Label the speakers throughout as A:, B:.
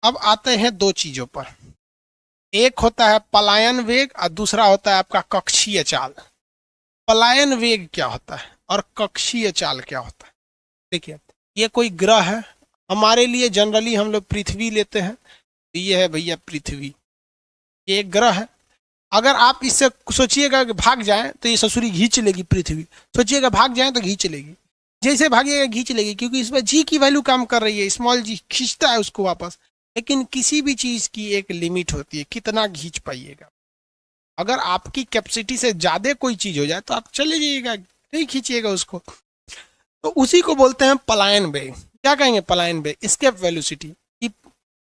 A: अब आते हैं दो चीजों पर। एक होता है पलायन वेग और दूसरा होता है आपका कक्षीय चाल। पलायन वेग क्या होता है और कक्षीय चाल क्या होता है? देखिए, ये कोई ग्रह है, हमारे लिए जनरली हम लोग पृथ्वी लेते हैं। ये है भैया पृथ्वी, ये एक ग्रह है। अगर आप इससे सोचिएगा कि भाग जाए तो ये ससुरी घींच लेगी पृथ्वी, सोचिएगा भाग जाए तो घींच लेगी, जैसे भागिएगा घींच लेगी, क्योंकि इसमें जी की वैल्यू काम कर रही है, स्मॉल जी खींचता है उसको वापस। लेकिन किसी भी चीज की एक लिमिट होती है, कितना घींच पाइएगा। अगर आपकी कैपेसिटी से ज्यादा कोई चीज हो जाए तो आप चले जाइएगा, नहीं खींचिएगा उसको। तो उसी को बोलते हैं पलायन वेग। क्या कहेंगे पलायन वेग? Escape velocity.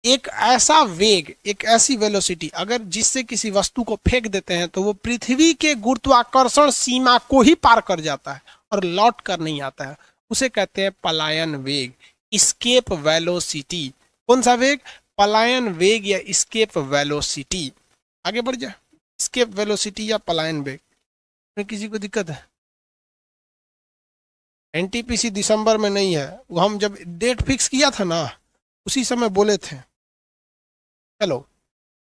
A: एक ऐसा वेग, एक ऐसी वेलोसिटी अगर जिससे किसी वस्तु को फेंक देते हैं तो वो पृथ्वी के गुरुत्वाकर्षण सीमा को ही पार कर जाता है और लौट कर नहीं आता है, उसे कहते हैं पलायन वेग, एस्केप वेलोसिटी। कौन सा वेग? पलायन वेग या एस्केप वेलोसिटी। आगे बढ़ जाए, एस्केप वेलोसिटी या पलायन वेग में किसी को दिक्कत है? एनटीपीसी दिसंबर में नहीं है, वो हम जब डेट फिक्स किया था ना उसी समय बोले थे। चलो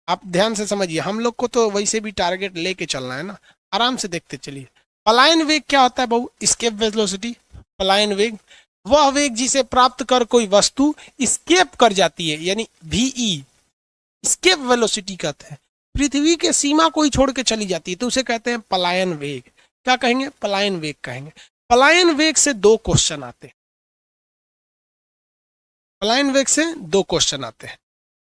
A: आप ध्यान से समझिए, हम लोग को तो वैसे भी टारगेट लेके चलना है ना, आराम से देखते चलिए। पलायन वेग क्या होता है बहू? Escape velocity. पलायन वेग वह वेग जिसे प्राप्त कर कोई वस्तु स्केप कर जाती है, यानी वीई स्केप वेलोसिटी कहते हैं, पृथ्वी के सीमा को ही छोड़ के चली जाती है, तो उसे कहते हैं पलायन वेग। क्या कहेंगे? पलायन वेग कहेंगे। पलायन वेग से दो क्वेश्चन आते हैं। पलायन वेग से दो क्वेश्चन आते हैं।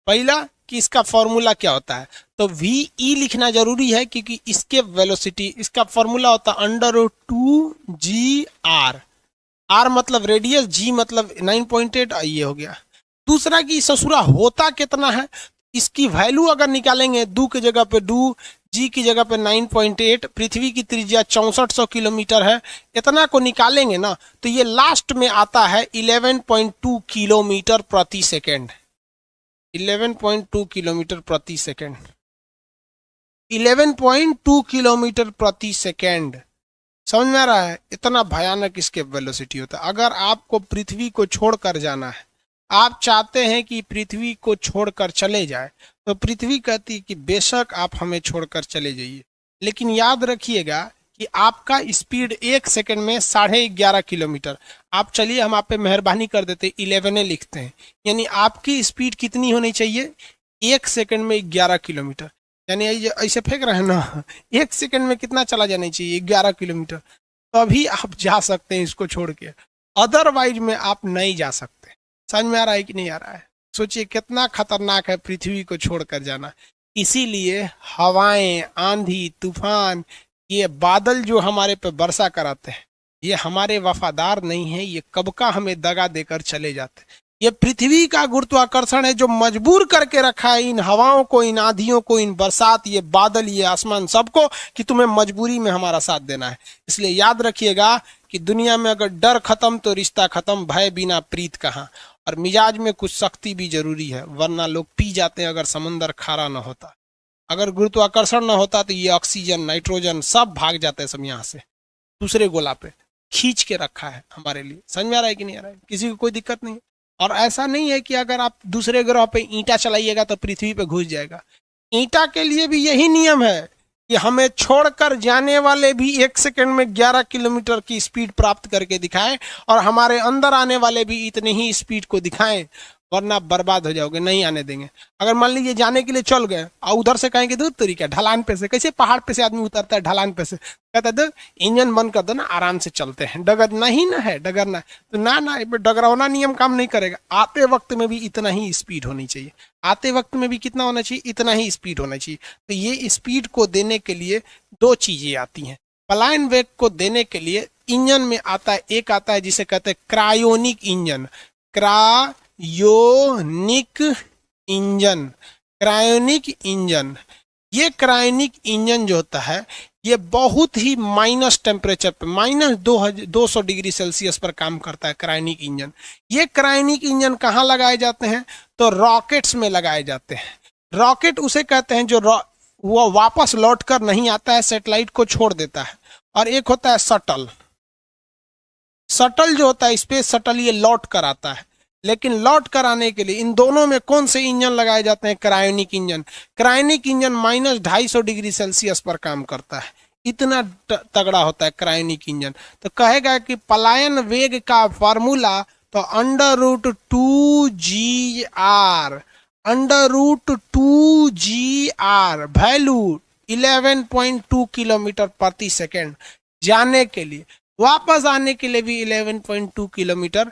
A: पहला कि इसका फॉर्मूला क्या होता है, तो वी लिखना जरूरी है क्योंकि इसके वेलोसिटी, इसका फॉर्मूला होता है √2 g r। r मतलब रेडियस, g मतलब 9.8, ये हो गया। दूसरा कि ससुरा होता कितना है, इसकी वैल्यू अगर निकालेंगे, दू की जगह पे डू, जी की जगह पे 9.8, पृथ्वी की त्रिज्या 6400 किलोमीटर है, इतना को निकालेंगे ना तो ये लास्ट में आता है 11.2 किलोमीटर प्रति सेकेंड। 11.2 किलोमीटर प्रति सेकेंड, 11.2 किलोमीटर प्रति सेकेंड। समझ में आ रहा है? इतना भयानक इसके वेलोसिटी होता है। अगर आपको पृथ्वी को छोड़कर जाना है, आप चाहते हैं कि पृथ्वी को छोड़कर चले जाए, तो पृथ्वी कहती है कि बेशक आप हमें छोड़कर चले जाइए, लेकिन याद रखिएगा कि आपका स्पीड एक सेकंड में 11.5 किलोमीटर। आप चलिए, हम आप पे मेहरबानी कर देते 11 लिखते हैं, यानी आपकी स्पीड कितनी होनी चाहिए? एक सेकंड में 11 किलोमीटर। यानी ऐसे फेंक रहे हैं ना, एक सेकंड में कितना चला जाना चाहिए? 11 किलोमीटर। तभी आप जा सकते हैं इसको छोड़ के, अदरवाइज में आप नहीं जा सकते। समझ में आ रहा है कि नहीं आ रहा है? सोचिए कितना खतरनाक है पृथ्वी को छोड़कर जाना। इसीलिए हवाएं, आंधी, तूफान, ये बादल जो हमारे पे वर्षा कराते हैं, ये हमारे वफादार नहीं है, ये कब का हमें दगा देकर चले जाते हैं। ये पृथ्वी का गुरुत्वाकर्षण है जो मजबूर करके रखा है इन हवाओं को, इन आंधियों को, इन बरसात, ये बादल, ये आसमान, सबको, कि तुम्हें मजबूरी में हमारा साथ देना है। इसलिए याद रखिएगा कि दुनिया में अगर डर खत्म तो रिश्ता खत्म, भय बिना प्रीत कहाँ। और मिजाज में कुछ सख्ती भी जरूरी है, वरना लोग पी जाते हैं अगर समंदर खारा न होता। अगर गुरुत्वाकर्षण न होता तो ये ऑक्सीजन, नाइट्रोजन सब भाग जाते हैं, सब यहाँ से दूसरे गोला पे खींच के रखा है हमारे लिए। समझ में आ रहा है कि नहीं आ रहा है? किसी को कोई दिक्कत नहीं। और ऐसा नहीं है कि अगर आप दूसरे ग्रह पे ईंटा चलाइएगा तो पृथ्वी पे घुस जाएगा। ईंटा के लिए भी यही नियम है कि हमें छोड़कर जाने वाले भी एक सेकंड में 11 किलोमीटर की स्पीड प्राप्त करके दिखाएं, और हमारे अंदर आने वाले भी इतनी ही स्पीड को दिखाएं, वरना बर्बाद हो जाओगे, नहीं आने देंगे। अगर मान लीजिए जाने के लिए चल गए और उधर से कहेंगे दूर तरीका ढलान पे से, कैसे पहाड़ पे से आदमी उतरता है ढलान पे से, कहता है इंजन बंद कर दो ना, आराम से चलते हैं, डगरना ही ना है, डगरना है। तो ना डगरौना नियम काम नहीं करेगा। आते वक्त में भी इतना ही स्पीड होनी चाहिए, आते वक्त में भी कितना होना चाहिए? इतना ही स्पीड होना चाहिए। तो ये स्पीड को देने के लिए दो चीजें आती हैं। पलायन वेग को देने के लिए इंजन में आता है, एक आता है जिसे कहते हैं cryogenic engine. Cryogenic engine, cryogenic engine. ये क्रायोनिक इंजन जो होता है ये बहुत ही माइनस टेम्परेचर पे, -200 डिग्री सेल्सियस पर काम करता है क्रायोनिक इंजन। ये क्रायोनिक इंजन कहाँ लगाए जाते हैं? तो रॉकेट्स में लगाए जाते हैं। रॉकेट उसे कहते हैं जो वो वापस लौट कर नहीं आता है, सैटेलाइट को छोड़ देता है। और एक होता है शटल। शटल जो होता है स्पेस शटल, ये लौट कर आता है। लेकिन लौट कर आने के लिए इन दोनों में कौन से इंजन लगाए जाते हैं? Cryogenic engine. Cryogenic engine -250 degree Celsius पर काम करता है, इतना तगड़ा होता है क्रायोनिक इंजन। तो कहेगा कि पलायन वेग का फॉर्मूला, तो √2 GR, √2 GR वैल्यू 11.2 किलोमीटर प्रति सेकेंड जाने के लिए, वापस आने के लिए भी 11.2 किलोमीटर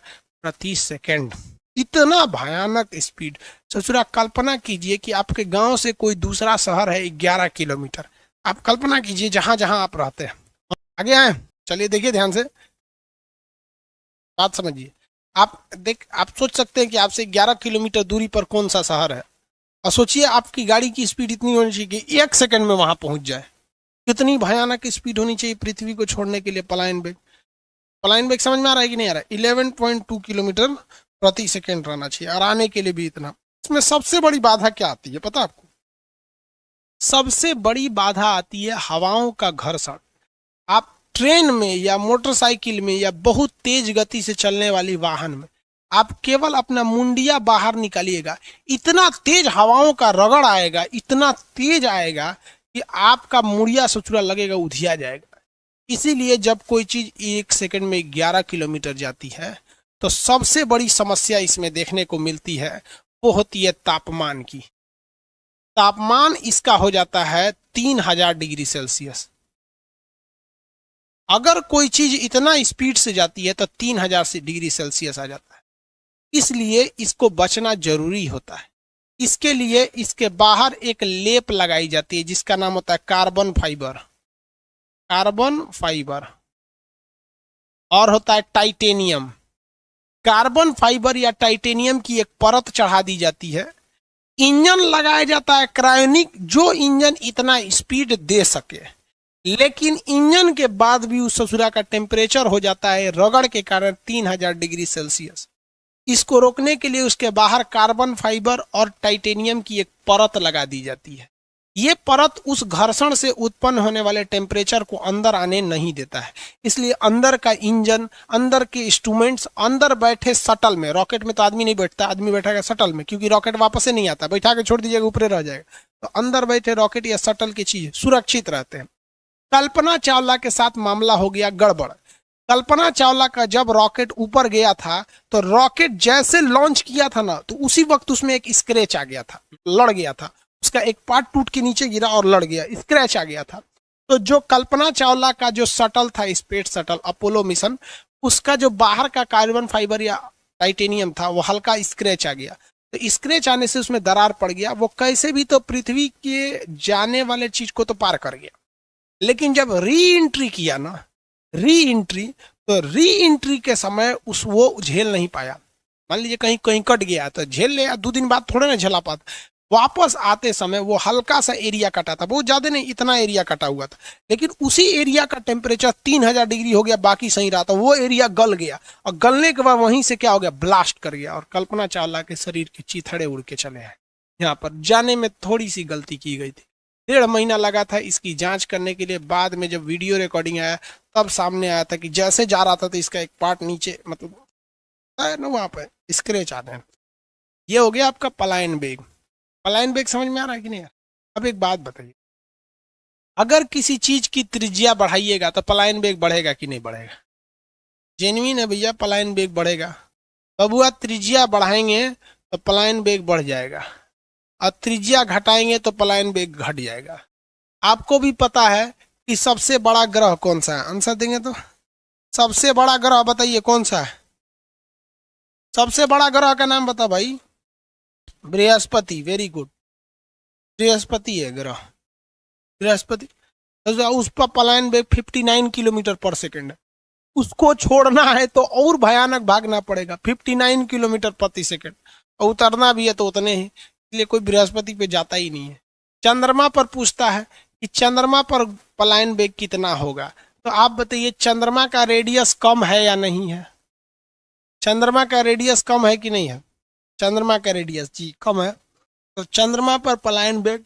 A: प्रति सेकेंड। इतना भयानक स्पीड। ससुरा कल्पना कीजिए कि आपके गांव से कोई दूसरा शहर है 11 किलोमीटर। आप कल्पना कीजिए जहां जहां आप रहते हैं। आगे आए, चलिए देखिए ध्यान से, बात समझिए। आप सोच सकते हैं कि आपसे 11 किलोमीटर दूरी पर कौन सा शहर है, और सोचिए आपकी गाड़ी की स्पीड इतनी होनी चाहिए कि 1 सेकंड में वहां पहुंच जाए। कितनी भयानक स्पीड होनी चाहिए पृथ्वी को छोड़ने के लिए पलायन वेग। पलायन वेग समझ में आ रहा है कि नहीं आ रहा है? 11.2 किलोमीटर प्रति सेकंड रहना चाहिए, और आने के लिए भी इतना। इसमें सबसे बड़ी बाधा क्या आती है पता आपको? सबसे बड़ी बाधा आती है हवाओं का घर्षण। आप ट्रेन में या मोटरसाइकिल में या बहुत तेज गति से चलने वाली वाहन में आप केवल अपना मुंडिया बाहर निकालिएगा, इतना तेज हवाओं का रगड़ आएगा, इतना तेज आएगा कि आपका मुड़िया सचुरा लगेगा, उधिया जाएगा। इसीलिए जब कोई चीज 1 सेकंड में 11 किलोमीटर जाती है तो सबसे बड़ी समस्या इसमें देखने को मिलती है, वो होती है तापमान की। तापमान इसका हो जाता है 3000 डिग्री सेल्सियस। अगर कोई चीज इतना स्पीड से जाती है तो 3000 डिग्री सेल्सियस आ जाता है। इसलिए इसको बचना जरूरी होता है। इसके लिए इसके बाहर एक लेप लगाई जाती है जिसका नाम होता है कार्बन फाइबर। कार्बन फाइबर और होता है टाइटेनियम। कार्बन फाइबर या टाइटेनियम की एक परत चढ़ा दी जाती है। इंजन लगाया जाता है क्रायोनिक, जो इंजन इतना स्पीड दे सके, लेकिन इंजन के बाद भी उस ससुरा का टेम्परेचर हो जाता है रगड़ के कारण 3000 डिग्री सेल्सियस। इसको रोकने के लिए उसके बाहर कार्बन फाइबर और टाइटेनियम की एक परत लगा दी जाती है। ये परत उस घर्षण से उत्पन्न होने वाले टेम्परेचर को अंदर आने नहीं देता है। इसलिए अंदर का इंजन, अंदर के इंस्ट्रूमेंट्स, अंदर बैठे शटल में, रॉकेट में तो आदमी नहीं बैठता, आदमी बैठेगा शटल में, क्योंकि रॉकेट वापस से नहीं आता, बैठा के छोड़ दीजिएगा ऊपर रह जाएगा। तो अंदर बैठे रॉकेट या शटल की चीज सुरक्षित रहते हैं। कल्पना चावला के साथ मामला हो गया गड़बड़। कल्पना चावला का जब रॉकेट ऊपर गया था तो रॉकेट जैसे लॉन्च किया था ना, तो उसी वक्त उसमें एक स्क्रैच आ गया था, लड़ गया था। उसका एक पार्ट टूट के नीचे गिरा और लड़ गया, स्क्रैच आ गया था। तो जो कल्पना चावला का जो शटल था, स्पेस शटल अपोलो मिशन, उसका जो बाहर का कार्बन फाइबर या टाइटेनियम था वो हल्का स्क्रैच आ गया। तो स्क्रैच आने से उसमें दरार पड़ गया। वो कैसे भी तो पृथ्वी के जाने वाले चीज को तो पार कर गया, लेकिन जब री एंट्री किया ना, तो री एंट्री के समय वो झेल नहीं पाया। मान लीजिए कहीं कहीं कट गया तो झेल ले, 2 दिन बाद थोड़े ना झेला पाता। वापस आते समय वो हल्का सा एरिया कटा था, बहुत ज्यादा नहीं, इतना एरिया कटा हुआ था, लेकिन उसी एरिया का टेम्परेचर 3000 डिग्री हो गया, बाकी सही रहा था। वो एरिया गल गया, और गलने के बाद वहीं से क्या हो गया, ब्लास्ट कर गया, और कल्पना चावला के शरीर के चिथड़े उड़ के चले आए। यहाँ पर जाने में थोड़ी सी गलती की गई थी। 1.5 महीना लगा था इसकी जांच करने के लिए। बाद में जब वीडियो रिकॉर्डिंग आया तब सामने आया था कि जैसे जा रहा था तो इसका एक पार्ट नीचे, मतलब ना वहां पर स्क्रैच आ रहे हैं। ये हो गया आपका पलायन वेग। पलायन वेग समझ में आ रहा है कि नहीं? अब एक बात बताइए, अगर किसी चीज की त्रिज्या बढ़ाइएगा तो पलायन वेग बढ़ेगा कि नहीं बढ़ेगा? जेन्युइन है भैया, पलायन वेग बढ़ेगा। बबुआ त्रिज्या बढ़ाएंगे तो पलायन वेग बढ़ जाएगा, और त्रिज्या घटाएंगे तो पलायन वेग घट जाएगा। आपको भी पता है कि सबसे बड़ा ग्रह कौन सा है? आंसर देंगे तो सबसे बड़ा ग्रह बताइए कौन सा है? सबसे बड़ा ग्रह का नाम बता भाई। बृहस्पति। वेरी गुड, बृहस्पति है ग्रह, बृहस्पति। उस पर पलायन वेग 59 किलोमीटर पर सेकेंड है। उसको छोड़ना है तो और भयानक भागना पड़ेगा, 59 किलोमीटर प्रति सेकेंड, और उतरना भी है तो उतने ही। इसलिए कोई बृहस्पति पे जाता ही नहीं है। चंद्रमा पर पूछता है कि चंद्रमा पर पलायन वेग कितना होगा, तो आप बताइए चंद्रमा का रेडियस कम है या नहीं है? चंद्रमा का रेडियस कम है कि नहीं है? चंद्रमा का रेडियस जी कम है, तो चंद्रमा पर पलायन वेग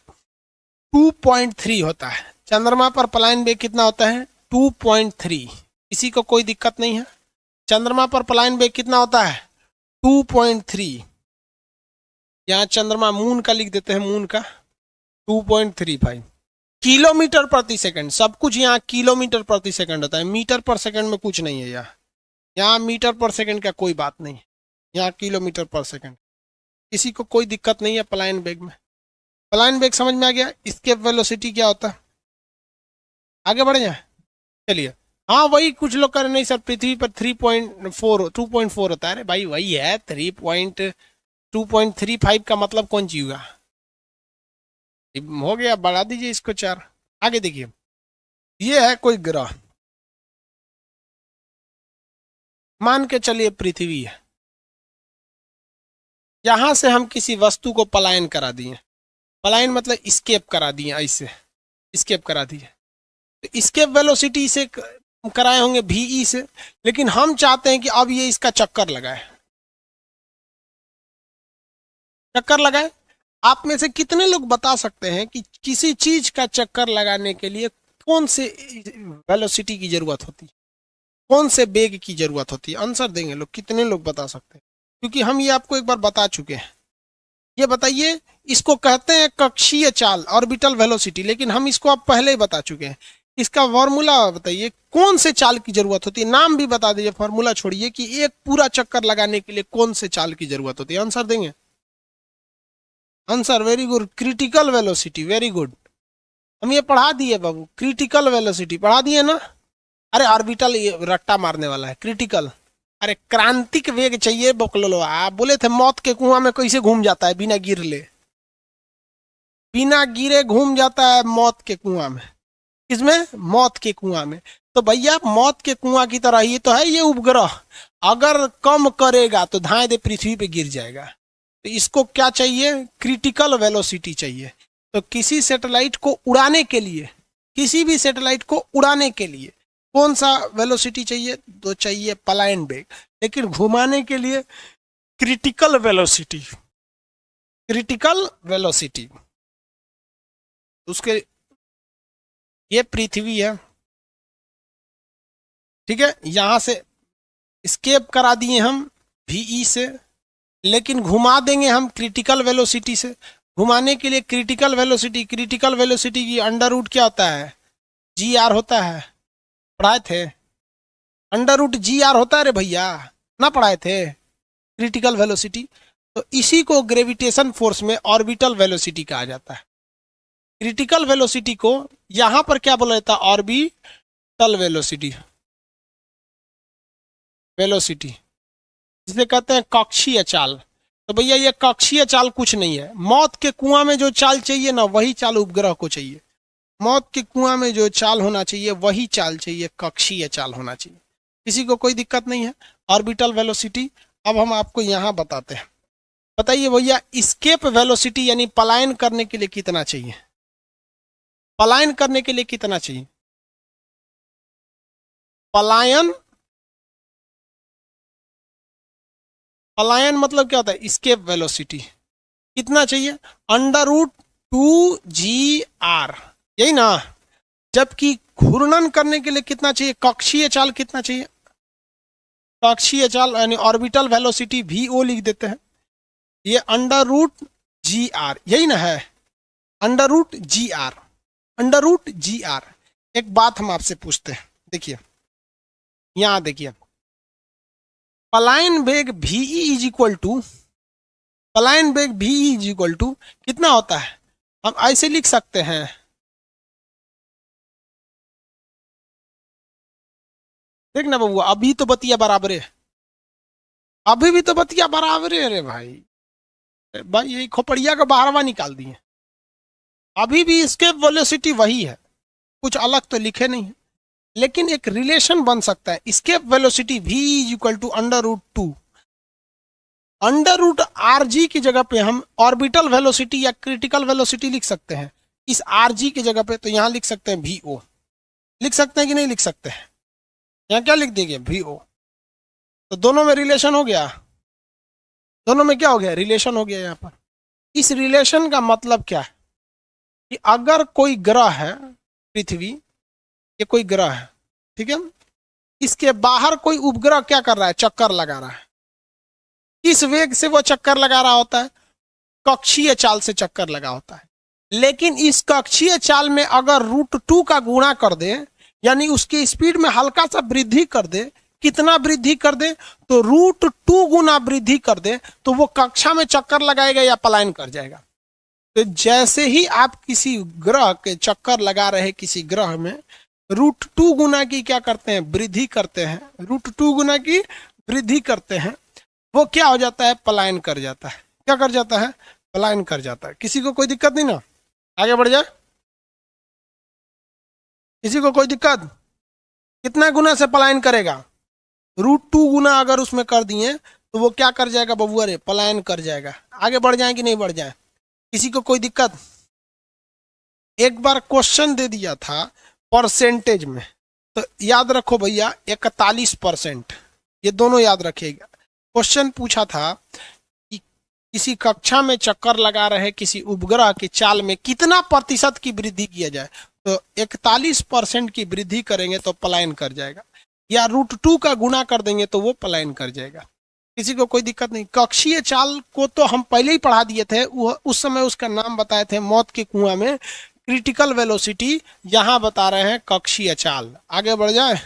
A: 2.3 होता है। चंद्रमा पर पलायन वेग कितना होता है? 2.3। किसी को कोई दिक्कत नहीं है? चंद्रमा पर पलायन वेग कितना होता है? 2.3, यहाँ चंद्रमा मून का लिख देते हैं, मून का 2.35 किलोमीटर प्रति सेकंड। सब कुछ यहाँ किलोमीटर प्रति सेकंड होता है, मीटर पर सेकंड में कुछ नहीं है। यहाँ मीटर पर सेकंड का कोई बात नहीं है, यहाँ किलोमीटर पर सेकंड। किसी को कोई दिक्कत नहीं है पलायन वेग में। पलायन वेग समझ में आ गया। एस्केप वेलोसिटी क्या होता है, आगे बढ़ जाए। चलिए, हाँ वही कुछ लोग कर नहीं सर, पृथ्वी पर 2.4 होता है। अरे भाई वही है, 2.35 का मतलब कौन सी हुआ, हो गया, बढ़ा दीजिए इसको 4। आगे देखिए, ये है कोई ग्रह, मान के चलिए पृथ्वी है। यहां से हम किसी वस्तु को पलायन करा दिए, पलायन मतलब स्केप करा दिए, ऐसे स्केप करा दिए, तो स्केप वेलोसिटी से कराए होंगे VE से, लेकिन हम चाहते हैं कि अब ये इसका चक्कर लगाए, चक्कर लगाए। आप में से कितने लोग बता सकते हैं कि किसी चीज का चक्कर लगाने के लिए कौन से वेलोसिटी की जरूरत होती है, कौन से वेग की जरूरत होती है? आंसर देंगे लोग, कितने लोग बता सकते हैं? क्योंकि हम ये आपको एक बार बता चुके हैं। ये बताइए, इसको कहते हैं कक्षीय चाल, ऑर्बिटल वेलोसिटी, लेकिन हम इसको आप पहले ही बता चुके हैं। इसका फॉर्मूला बताइए, कौन से चाल की जरूरत होती है? नाम भी बता दीजिए, फॉर्मूला छोड़िए, कि एक पूरा चक्कर लगाने के लिए कौन से चाल की जरूरत होती है। आंसर देंगे? Answer, very good, critical velocity, very good. हम ये पढ़ा दिए बाबू, क्रिटिकल वेलोसिटी पढ़ा दिए ना। अरे ऑर्बिटल ये रट्टा मारने वाला है, क्रिटिकल। अरे क्रांतिक वेग चाहिए बोकलो। आप बोले थे मौत के कुआं में कैसे घूम जाता है बिना गिर ले, बिना गिरे घूम जाता है मौत के कुआं में। किसमें? मौत के कुआं में। तो भैया मौत के कुआं की तरह ही तो है ये उपग्रह, अगर कम करेगा तो धाए दे पृथ्वी पे गिर जाएगा। तो इसको क्या चाहिए? क्रिटिकल वेलोसिटी चाहिए। तो किसी सैटेलाइट को उड़ाने के लिए, किसी भी सैटेलाइट को उड़ाने के लिए कौन सा वेलोसिटी चाहिए? तो चाहिए पलायन वेग। लेकिन घुमाने के लिए क्रिटिकल वेलोसिटी, क्रिटिकल वेलोसिटी। उसके ये पृथ्वी है, ठीक है, यहां से स्केप करा दिए हम VE से, लेकिन घुमा देंगे हम क्रिटिकल वेलोसिटी से। घुमाने के लिए क्रिटिकल वेलोसिटी, क्रिटिकल वेलोसिटी की अंडर रूट क्या होता है? GR होता है, पढ़ाए थे? अंडर रूट GR होता है रे भैया, ना पढ़ाए थे? Critical velocity. तो इसी को ग्रेविटेशन फोर्स में ऑर्बिटल वेलोसिटी कहा जाता है। क्रिटिकल वेलोसिटी को यहां पर क्या बोला जाता है? ऑर्बिटल वेलोसिटी, वेलोसिटी जिसे कहते हैं कक्षीय चाल। तो भैया ये कक्षीय चाल कुछ नहीं है। मौत के कुआं में जो चाल चाहिए ना, वही चाल उपग्रह को चाहिए। मौत के कुआं में जो चाल होना चाहिए वही चाल चाहिए, कक्षीय चाल होना चाहिए। किसी को कोई दिक्कत नहीं है? Orbital velocity. अब हम आपको यहां बताते हैं। बताइए भैया, स्केप वेलोसिटी यानी पलायन करने के लिए कितना चाहिए? पलायन करने के लिए कितना चाहिए? पलायन, पलायन मतलब क्या होता है? स्केप वेलोसिटी कितना चाहिए? अंडर रूट 2GR, यही ना। जबकि घूर्णन करने के लिए कितना चाहिए? कक्षीय चाल कितना चाहिए? कक्षीय चाल यानी ऑर्बिटल वेलोसिटी VO लिख देते हैं। ये अंडर रूट GR, यही ना है, under root GR, under root GR। एक बात हम आपसे पूछते हैं, देखिए यहां देखिए, पलायन वेग VE इज इक्वल टू, पलायन वेग VE इज इक्वल टू कितना होता है? हम ऐसे लिख सकते हैं, देख ना बबुआ, अभी तो बतिया बराबर है, अभी भी तो बतिया बराबर है। अरे भाई, भाई यही खोपड़िया का बाहरवा निकाल दिए। अभी भी इसके वेलोसिटी वही है, कुछ अलग तो लिखे नहीं है, लेकिन एक रिलेशन बन सकता है। Escape velocity V is equal to under root 2, under root RG की जगह पे हम ऑर्बिटल वेलोसिटी या क्रिटिकल वेलोसिटी लिख सकते हैं। इस RG की जगह पे तो यहां लिख सकते हैं VO, लिख सकते हैं कि नहीं लिख सकते हैं? यहां क्या लिख देंगे? VO। तो दोनों में रिलेशन हो गया, दोनों में क्या हो गया? रिलेशन हो गया। यहां पर इस रिलेशन का मतलब क्या है? कि अगर कोई ग्रह है, पृथ्वी, ये कोई ग्रह है, ठीक है, इसके बाहर कोई उपग्रह क्या कर रहा है? चक्कर लगा रहा है। किस वेग से वो चक्कर लगा रहा होता है? कक्षीय चाल से चक्कर लगा होता है। लेकिन इस कक्षीय चाल में अगर √2 का गुणा कर दे, यानी उसकी स्पीड में हल्का सा वृद्धि कर दे, कितना वृद्धि कर दे? तो √2 गुना वृद्धि कर दे, तो वो कक्षा में चक्कर लगाएगा या पलायन कर जाएगा? तो जैसे ही आप किसी ग्रह के चक्कर लगा रहे किसी ग्रह में √2 गुना की क्या करते हैं? वृद्धि करते हैं। √2 गुना की वृद्धि करते हैं, वो क्या हो जाता है? पलायन कर जाता है। क्या कर जाता है? पलायन कर जाता है। किसी को कोई दिक्कत नहीं ना? आगे बढ़ जाए। किसी को कोई दिक्कत? कितना गुना से पलायन करेगा? √2 गुना अगर उसमें कर दिए तो वो क्या कर जाएगा बबुआ रे? पलायन कर जाएगा। आगे बढ़ जाए कि नहीं बढ़ जाए? किसी को कोई दिक्कत? एक बार क्वेश्चन दे दिया था परसेंटेज में, तो याद रखो भैया 41%, ये दोनों याद रखिएगा। क्वेश्चन पूछा था कि किसी कक्षा में चक्कर लगा रहे किसी उपग्रह की चाल में कितना प्रतिशत की वृद्धि किया जाए? तो 41% की वृद्धि करेंगे तो पलायन कर जाएगा, या √2 का गुणा कर देंगे तो वो पलायन कर जाएगा। किसी को कोई दिक्कत नहीं? कक्षीय चाल को तो हम पहले ही पढ़ा दिए थे, उस समय उसका नाम बताए थे मौत के कुआं में, क्रिटिकल वेलोसिटी। यहां बता रहे हैं कक्षीय चाल। आगे बढ़ जाए।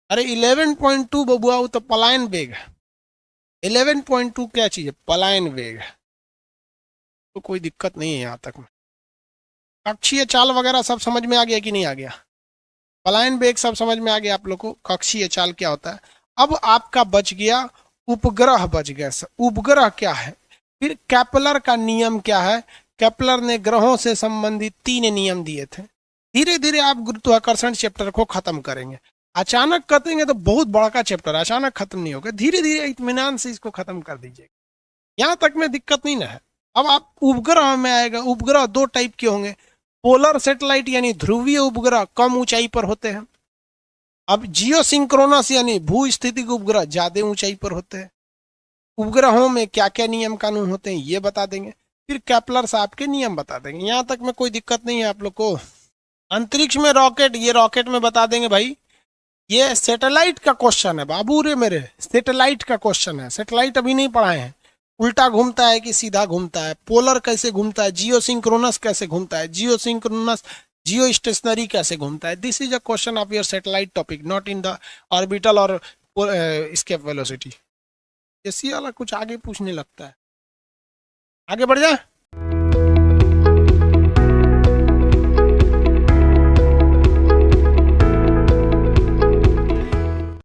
A: अरे 11.2 बबुआ, वो तो पलायन वेग है। 11.2 क्या चीज है? पलायन वेग है। तो कोई दिक्कत नहीं है यहां तक में। कक्षीय चाल वगैरह सब समझ में आ गया कि नहीं आ गया? पलायन वेग सब समझ में आ गया आप लोग को? कक्षीय चाल क्या होता है? अब आपका बच गया उपग्रह, बच गया। उपग्रह क्या है? फिर केपलर का नियम क्या है? केपलर ने ग्रहों से संबंधित 3 नियम दिए थे। धीरे धीरे आप गुरुत्वाकर्षण चैप्टर को खत्म करेंगे। अचानक करेंगे तो बहुत बड़ा का चैप्टर, अचानक खत्म नहीं होगा। धीरे धीरे इत्मीनान से इसको खत्म कर दीजिएगा, यहां तक में दिक्कत नहीं ना है। अब आप उपग्रह में आएगा। उपग्रह 2 टाइप के होंगे। पोलर सैटेलाइट यानी ध्रुवीय उपग्रह कम ऊंचाई पर होते हैं। अब जियो सिंक्रोनस यानी भू स्थितिक उपग्रह ज्यादा ऊंचाई पर होते हैं। उपग्रहों में क्या क्या नियम कानून होते हैं ये बता देंगे। फिर केपलर साहब के नियम बता देंगे। यहां तक में कोई दिक्कत नहीं है आप लोग को? अंतरिक्ष में रॉकेट, ये रॉकेट में बता देंगे भाई। ये सैटेलाइट का क्वेश्चन है बाबू रे मेरे, सैटेलाइट का क्वेश्चन है। सैटेलाइट अभी नहीं पढ़ाए हैं। उल्टा घूमता है कि सीधा घूमता है? पोलर कैसे घूमता है? जियो सिंक्रोनस कैसे घूमता है? जियो सिंक्रोनस, जियो स्टेशनरी कैसे घूमता है? This is a question of your satellite topic, not in the orbital और एस्केप वेलोसिटी। ऐसी वाला कुछ आगे पूछने लगता है। आगे बढ़ जाए।